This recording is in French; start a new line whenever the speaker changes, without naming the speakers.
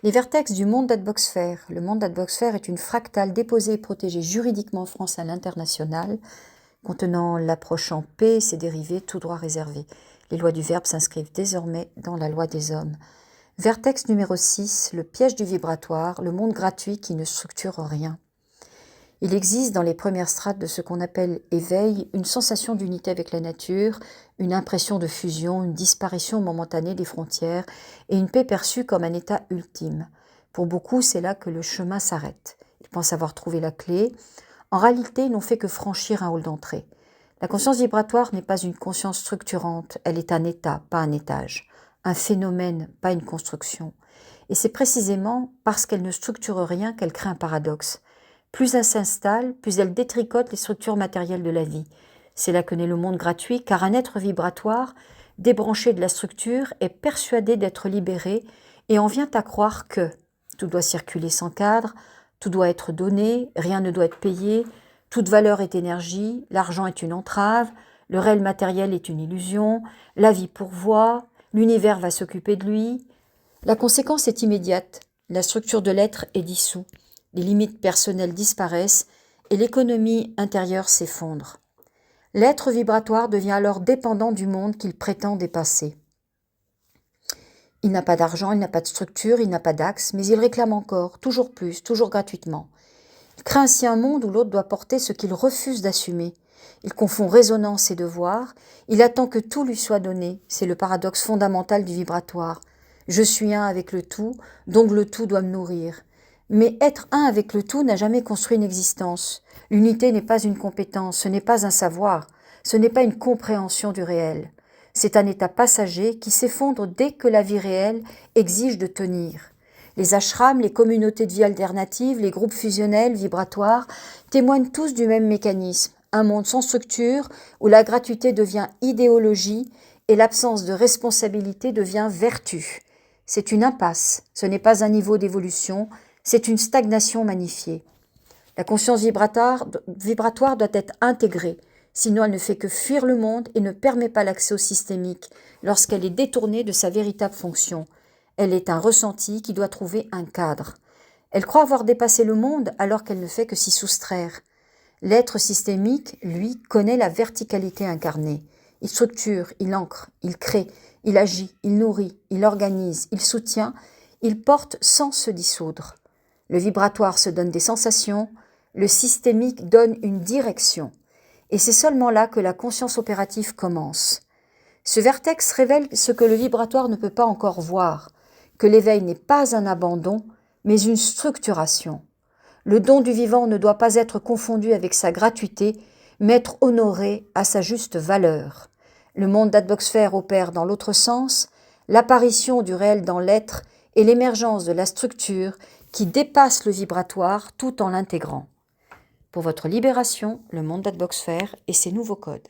Les vertex du monde d'Atbox-Sphère. Le monde d'Atbox-Sphère est une fractale déposée et protégée juridiquement en France à l'international, contenant l'approche en paix et ses dérivés tout droit réservés. Les lois du verbe s'inscrivent désormais dans la loi des hommes. Vertex numéro 6, le piège du vibratoire, le monde gratuit qui ne structure rien. Il existe dans les premières strates de ce qu'on appelle éveil une sensation d'unité avec la nature, une impression de fusion, une disparition momentanée des frontières et une paix perçue comme un état ultime. Pour beaucoup, c'est là que le chemin s'arrête. Ils pensent avoir trouvé la clé. En réalité, ils n'ont fait que franchir un hall d'entrée. La conscience vibratoire n'est pas une conscience structurante, elle est un état, pas un étage, un phénomène, pas une construction. Et c'est précisément parce qu'elle ne structure rien qu'elle crée un paradoxe. Plus elle s'installe, plus elle détricote les structures matérielles de la vie. C'est là que naît le monde gratuit, car un être vibratoire, débranché de la structure, est persuadé d'être libéré et en vient à croire que tout doit circuler sans cadre, tout doit être donné, rien ne doit être payé, toute valeur est énergie, l'argent est une entrave, le réel matériel est une illusion, la vie pourvoit, l'univers va s'occuper de lui. La conséquence est immédiate, la structure de l'être est dissoute. Les limites personnelles disparaissent et l'économie intérieure s'effondre. L'être vibratoire devient alors dépendant du monde qu'il prétend dépasser. Il n'a pas d'argent, il n'a pas de structure, il n'a pas d'axe, mais il réclame encore, toujours plus, toujours gratuitement. Il crée ainsi un monde où l'autre doit porter ce qu'il refuse d'assumer. Il confond résonance et devoir, il attend que tout lui soit donné, c'est le paradoxe fondamental du vibratoire. Je suis un avec le tout, donc le tout doit me nourrir. Mais être un avec le tout n'a jamais construit une existence. L'unité n'est pas une compétence, ce n'est pas un savoir, ce n'est pas une compréhension du réel. C'est un état passager qui s'effondre dès que la vie réelle exige de tenir. Les ashrams, les communautés de vie alternatives, les groupes fusionnels, vibratoires, témoignent tous du même mécanisme. Un monde sans structure où la gratuité devient idéologie et l'absence de responsabilité devient vertu. C'est une impasse, ce n'est pas un niveau d'évolution, c'est une stagnation magnifiée. La conscience vibratoire doit être intégrée, sinon elle ne fait que fuir le monde et ne permet pas l'accès au systémique lorsqu'elle est détournée de sa véritable fonction. Elle est un ressenti qui doit trouver un cadre. Elle croit avoir dépassé le monde alors qu'elle ne fait que s'y soustraire. L'être systémique, lui, connaît la verticalité incarnée. Il structure, il ancre, il crée, il agit, il nourrit, il organise, il soutient, il porte sans se dissoudre. Le vibratoire se donne des sensations, le systémique donne une direction. Et c'est seulement là que la conscience opérative commence. Ce vertex révèle ce que le vibratoire ne peut pas encore voir, que l'éveil n'est pas un abandon, mais une structuration. Le don du vivant ne doit pas être confondu avec sa gratuité, mais être honoré à sa juste valeur. Le monde d'Atbox-Sphère opère dans l'autre sens, l'apparition du réel dans l'être et l'émergence de la structure qui dépasse le vibratoire tout en l'intégrant. Pour votre libération, le monde d'Atbox-Sphère et ses nouveaux codes.